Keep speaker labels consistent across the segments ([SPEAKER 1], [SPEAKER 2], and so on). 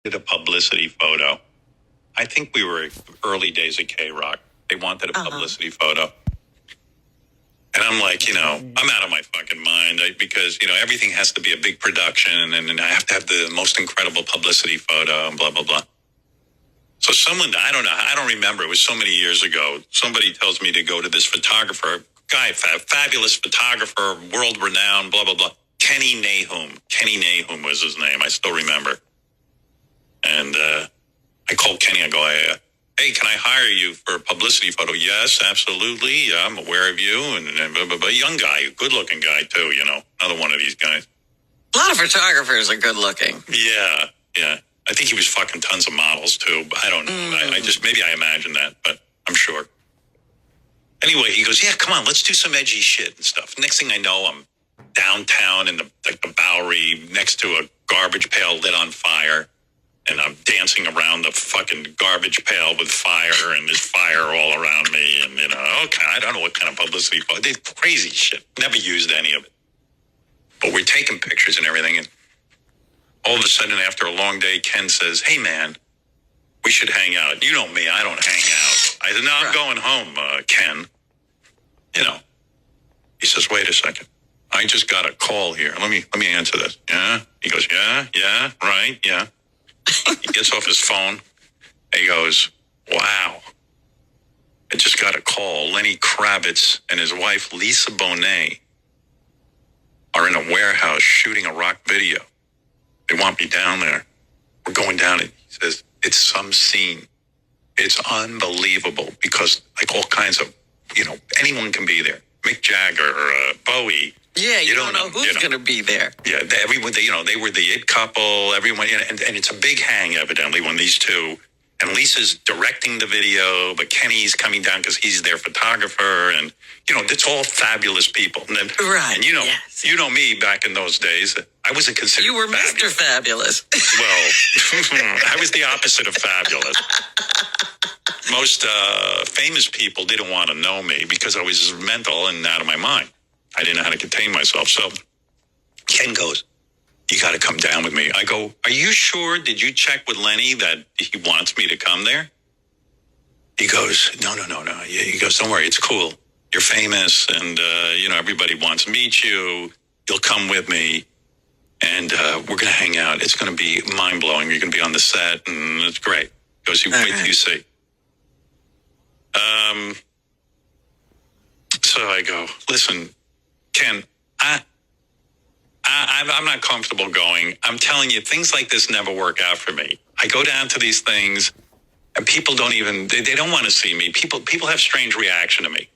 [SPEAKER 1] did a publicity photo. I think we were early days of K-Rock. They wanted a publicity photo. And I'm like, I'm out of my fucking mind because, everything has to be a big production and I have to have the most incredible publicity photo and blah, blah, blah. So someone, I don't remember. It was so many years ago. Somebody tells me to go to this photographer, guy, fabulous photographer, world renowned, blah, blah, blah. Ken Nahoum. Ken Nahoum was his name. I still remember. And I called Kenny. I go, hey, can I hire you for a publicity photo? Yes, absolutely. Yeah, I'm aware of you. And a young guy, good looking guy too, another one of these guys.
[SPEAKER 2] A lot of photographers are good looking.
[SPEAKER 1] Yeah. I think he was fucking tons of models too, but I don't know. I just, maybe I imagine that, but I'm sure. Anyway, he goes, yeah, come on, let's do some edgy shit and stuff. Next thing I know, I'm downtown in the Bowery next to a garbage pail lit on fire. And I'm dancing around the fucking garbage pail with fire, and there's fire all around me. And, okay, I don't know what kind of publicity. I did crazy shit. Never used any of it. But we're taking pictures and everything. And all of a sudden, after a long day, Ken says, hey, man, we should hang out. You know me, I don't hang out. I said, no, I'm going home, Ken. He says, wait a second. I just got a call here. Let me answer this. Yeah? He goes, yeah, right, yeah. He gets off his phone. He goes, wow. I just got a call. Lenny Kravitz and his wife, Lisa Bonnet, are in a warehouse shooting a rock video. They want me down there. We're going down. He says, it's some scene. It's unbelievable because all kinds of, anyone can be there. Mick Jagger, Bowie.
[SPEAKER 2] Yeah, you don't know who's going to be there.
[SPEAKER 1] Yeah, everyone, they were the it couple, everyone, and it's a big hang, evidently, when these two, and Lisa's directing the video, but Kenny's coming down because he's their photographer, and, it's all fabulous people. And then,
[SPEAKER 2] right,
[SPEAKER 1] and
[SPEAKER 2] yes.
[SPEAKER 1] You know me back in those days, I wasn't considered
[SPEAKER 2] You were
[SPEAKER 1] fabulous.
[SPEAKER 2] Mr. Fabulous.
[SPEAKER 1] Well, I was the opposite of fabulous. Most famous people didn't want to know me because I was mental and out of my mind. I didn't know how to contain myself. So Ken goes, you got to come down with me. I go, are you sure? Did you check with Lenny that he wants me to come there? He goes, no. He goes, don't worry, it's cool. You're famous and, everybody wants to meet you. You'll come with me and we're going to hang out. It's going to be mind-blowing. You're going to be on the set and it's great. He goes, wait till you see. So I go, listen, Ken, I'm not comfortable going. I'm telling you, things like this never work out for me. I go down to these things, and people don't even they don't want to see me. People have strange reaction to me.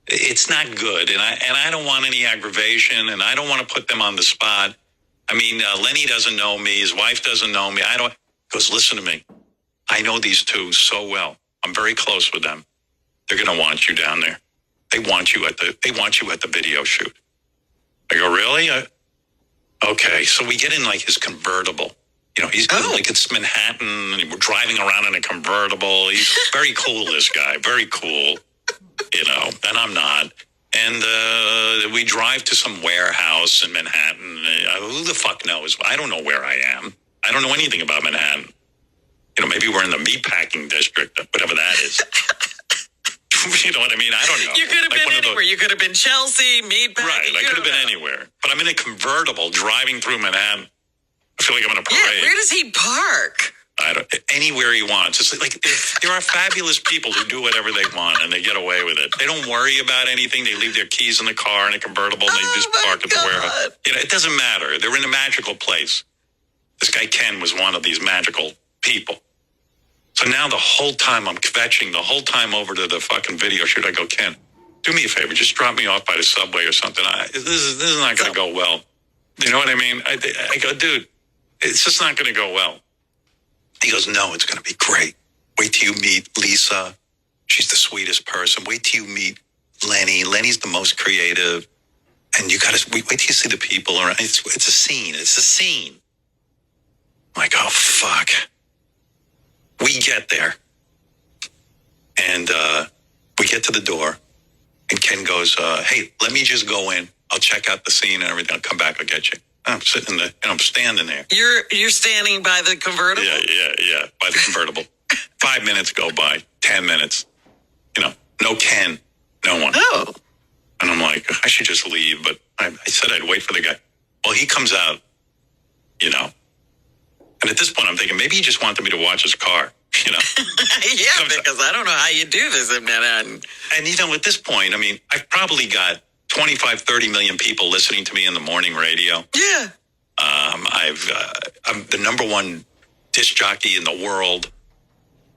[SPEAKER 1] It's not good, and I don't want any aggravation, and I don't want to put them on the spot. I mean, Lenny doesn't know me. His wife doesn't know me. He goes, listen to me. I know these two so well. I'm very close with them. They're going to want you down there. They want you at the video shoot. I go, really? Okay. So we get in his convertible. He's it's Manhattan and we're driving around in a convertible. He's very cool, this guy. Very cool. And I'm not. And we drive to some warehouse in Manhattan. Who the fuck knows? I don't know where I am. I don't know anything about Manhattan. Maybe we're in the meatpacking district, whatever that is. You know what I mean? I don't know.
[SPEAKER 2] You could have been anywhere. You could have been Chelsea, meatpacking.
[SPEAKER 1] Right, I could have been anywhere. But I'm in a convertible driving through Manhattan. I feel like I'm in a parade.
[SPEAKER 2] Yeah, where does he park?
[SPEAKER 1] Anywhere he wants. It's there are fabulous people who do whatever they want and they get away with it. They don't worry about anything. They leave their keys in the car in a convertible and they just park at the warehouse. It doesn't matter. They're in a magical place. This guy Ken was one of these magical people. So now the whole time I'm kvetching, the whole time over to the fucking video shoot, I go, Ken, do me a favor, just drop me off by the subway or something. This is not going to go well. You know what I mean? I go, dude, it's just not going to go well. He goes, no, it's going to be great. Wait till you meet Lisa. She's the sweetest person. Wait till you meet Lenny. Lenny's the most creative. And you got to wait till you see the people around. It's a scene. It's a scene. I'm like, oh, fuck. We get there, and we get to the door, and Ken goes, hey, let me just go in. I'll check out the scene and everything. I'll come back. I'll get you. I'm sitting there, I'm standing there.
[SPEAKER 2] You're standing by the convertible?
[SPEAKER 1] Yeah, by the convertible. 5 minutes go by, 10 minutes. No Ken, no one.
[SPEAKER 2] Oh.
[SPEAKER 1] And I'm like, I should just leave, but I said I'd wait for the guy. Well, he comes out, And at this point, I'm thinking, maybe he just wanted me to watch his car,
[SPEAKER 2] Yeah, because I don't know how you do this in Manhattan.
[SPEAKER 1] And, at this point, I've probably got 25, 30 million people listening to me in the morning radio.
[SPEAKER 2] Yeah.
[SPEAKER 1] I'm the number one disc jockey in the world,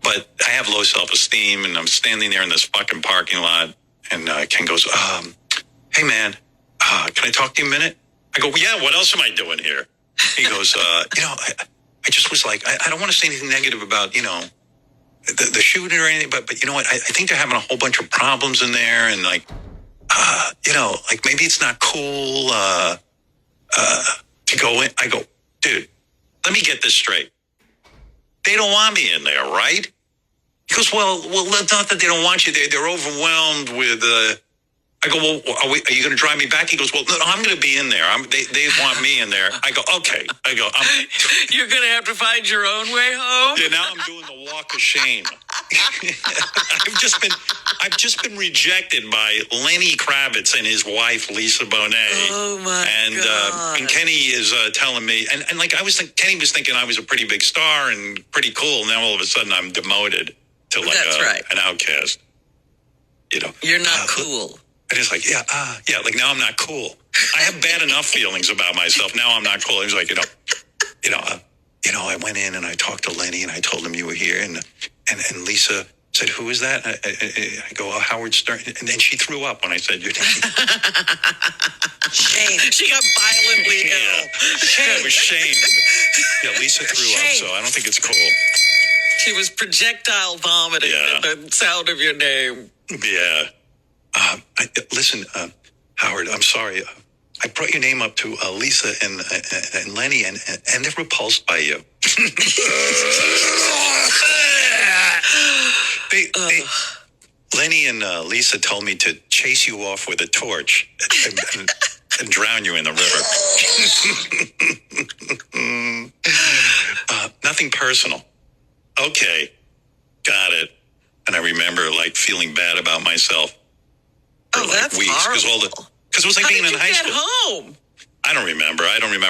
[SPEAKER 1] but I have low self-esteem, and I'm standing there in this fucking parking lot, and Ken goes, hey, man, can I talk to you a minute? I go, yeah, what else am I doing here? He goes, I just was like, I don't want to say anything negative about, the shooting or anything, but you know what? I think they're having a whole bunch of problems in there, and maybe it's not cool to go in. I go, dude, let me get this straight. They don't want me in there, right? He goes, well, it's not that they don't want you. They're overwhelmed with. I go, well, are you going to drive me back? He goes, well, no, I'm going to be in there. They want me in there. I go, okay. I go,
[SPEAKER 2] you're going to have to find your own way home.
[SPEAKER 1] Yeah, now I'm doing the walk of shame. I've just been rejected by Lenny Kravitz and his wife Lisa Bonnet.
[SPEAKER 2] Oh my God!
[SPEAKER 1] And Kenny is telling me, and Kenny was thinking I was a pretty big star and pretty cool. Now all of a sudden I'm demoted to an outcast.
[SPEAKER 2] You're not cool.
[SPEAKER 1] And it's like, now I'm not cool. I have bad enough feelings about myself. Now I'm not cool. He was like, I went in and I talked to Lenny and I told him you were here. And Lisa said, who is that? I go, Howard Stern. And then she threw up when I said your name.
[SPEAKER 2] Shame. She got violently ill.
[SPEAKER 1] Shame. I was shamed. Yeah, Lisa threw up, so I don't think it's cool.
[SPEAKER 2] She was projectile vomiting at the sound of your name.
[SPEAKER 1] Yeah. Listen, Howard, I'm sorry. I brought your name up to Lisa and Lenny, and they're repulsed by you. Lenny and Lisa told me to chase you off with a torch and drown you in the river. Nothing personal. Okay, got it. And I remember feeling bad about myself.
[SPEAKER 2] Oh, that's
[SPEAKER 1] weeks
[SPEAKER 2] horrible.
[SPEAKER 1] Because it was like being in high school.
[SPEAKER 2] Home?
[SPEAKER 1] I don't remember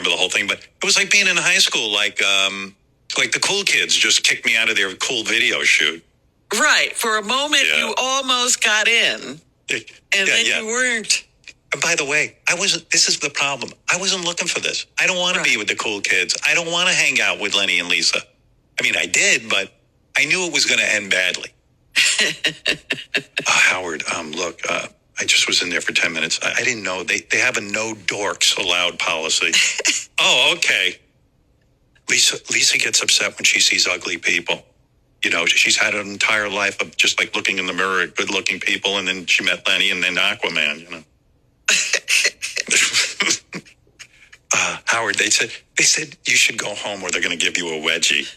[SPEAKER 1] the whole thing, but it was like being in high school. Like the cool kids just kicked me out of their cool video shoot.
[SPEAKER 2] Right. For a moment, you almost got in, and then you weren't.
[SPEAKER 1] And by the way, this is the problem. I wasn't looking for this. I don't want to be with the cool kids. I don't want to hang out with Lenny and Lisa. I did, but I knew it was going to end badly. Howard, look, I just was in there for 10 minutes. I didn't know. They have a no dorks allowed policy. Oh, okay. Lisa gets upset when she sees ugly people. She's had an entire life of just looking in the mirror at good looking people, and then she met Lenny and then Aquaman, Howard, they said you should go home or they're going to give you a wedgie.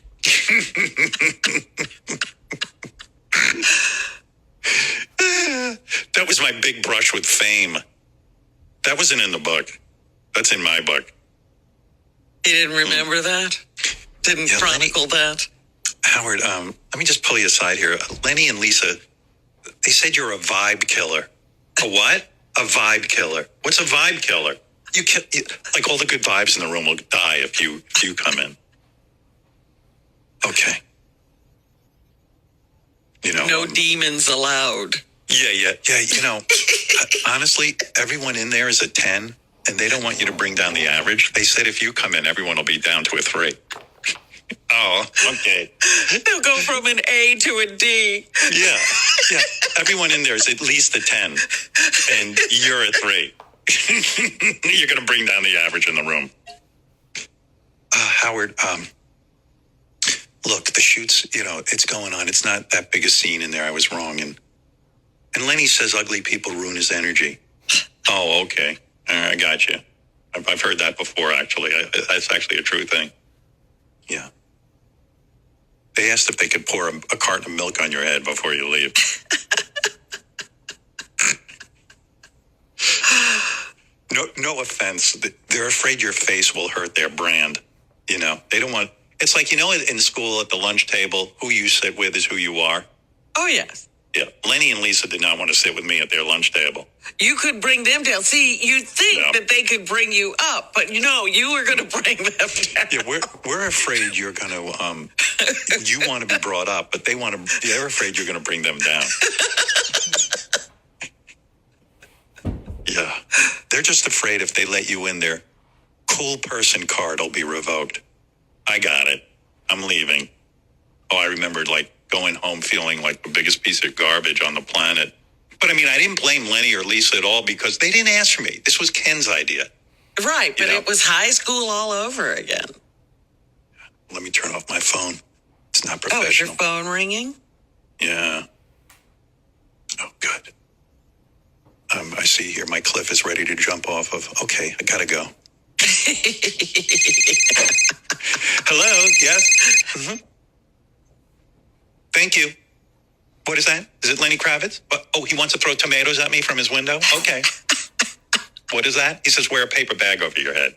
[SPEAKER 1] That was my big brush with fame. That wasn't in the book. That's in my book.
[SPEAKER 2] You didn't remember that? Didn't chronicle that?
[SPEAKER 1] Howard, let me just pull you aside here. Lenny and Lisa, they said you're a vibe killer. A what? A vibe killer. What's a vibe killer? All the good vibes in the room will die if you come in. Okay.
[SPEAKER 2] No demons allowed.
[SPEAKER 1] Yeah. Honestly, everyone in there is a 10, and they don't want you to bring down the average. They said if you come in, everyone will be down to a 3. Oh, okay.
[SPEAKER 2] They'll go from an A to a D.
[SPEAKER 1] Yeah. Everyone in there is at least a 10, and you're a 3. You're going to bring down the average in the room. Howard, look, the shoot's, it's going on. It's not that big a scene in there. I was wrong. And Lenny says ugly people ruin his energy. Oh, okay. I got you. I've heard that before, actually. That's actually a true thing. Yeah. They asked if they could pour a carton of milk on your head before you leave. no offense. They're afraid your face will hurt their brand. You know, they don't want, it's like, you know, in school at the lunch table, who you sit with is who you are.
[SPEAKER 2] Oh, yes.
[SPEAKER 1] Yeah. Lenny and Lisa did not want to sit with me at their lunch table.
[SPEAKER 2] You could bring them down. See, you'd think that they could bring you up, but you were going to bring them down.
[SPEAKER 1] Yeah, we're afraid you're going to, you want to be brought up, but they're afraid you're going to bring them down. Yeah. They're just afraid if they let you in, their cool person card will be revoked. I got it. I'm leaving. Oh, I remembered going home feeling like the biggest piece of garbage on the planet. But I mean, I didn't blame Lenny or Lisa at all because they didn't ask for me. This was Ken's idea.
[SPEAKER 2] Right, but it was high school all over again.
[SPEAKER 1] Let me turn off my phone. It's not professional.
[SPEAKER 2] Oh, is your phone ringing?
[SPEAKER 1] Yeah. Oh, good. I see here my cliff is ready to jump off of. Okay, I gotta go. Hello, yes? Mm-hmm. Thank you. What is that? Is it Lenny Kravitz? Oh, he wants to throw tomatoes at me from his window? Okay. What is that? He says, wear a paper bag over your head.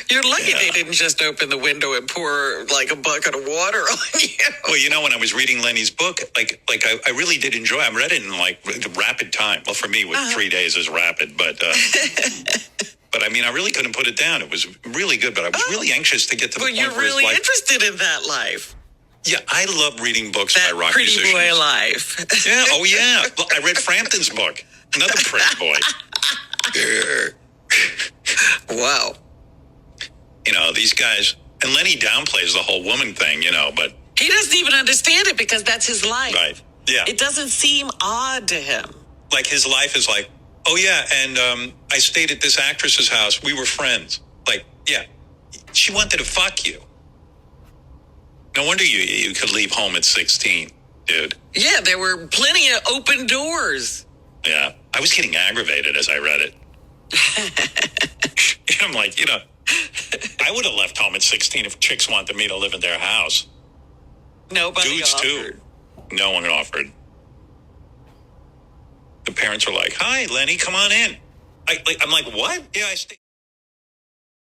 [SPEAKER 2] You're lucky they didn't just open the window and pour a bucket of water on you.
[SPEAKER 1] Well, when I was reading Lenny's book, I really did enjoy it. I read it in rapid time. Well, for me, 3 days is rapid, but but I mean, I really couldn't put it down. It was really good, but I was really anxious to get to the point where
[SPEAKER 2] you're really interested in that life.
[SPEAKER 1] Yeah, I love reading books
[SPEAKER 2] that
[SPEAKER 1] by rock
[SPEAKER 2] pretty
[SPEAKER 1] musicians.
[SPEAKER 2] Boy life.
[SPEAKER 1] Yeah, oh yeah. I read Frampton's book. Another pretty boy.
[SPEAKER 2] Wow.
[SPEAKER 1] These guys, and Lenny downplays the whole woman thing, but...
[SPEAKER 2] He doesn't even understand it because that's his life.
[SPEAKER 1] Right, yeah.
[SPEAKER 2] It doesn't seem odd to him.
[SPEAKER 1] Like his life is oh yeah, and I stayed at this actress's house. We were friends. Yeah, she wanted to fuck you. No wonder you could leave home at 16, dude.
[SPEAKER 2] Yeah, there were plenty of open doors.
[SPEAKER 1] Yeah, I was getting aggravated as I read it. I'm like, I would have left home at 16 if chicks wanted me to live in their house.
[SPEAKER 2] Nobody
[SPEAKER 1] Dudes
[SPEAKER 2] offered.
[SPEAKER 1] Too. No one offered. The parents were like, hi, Lenny, come on in. I'm like, what? Yeah, I stayed.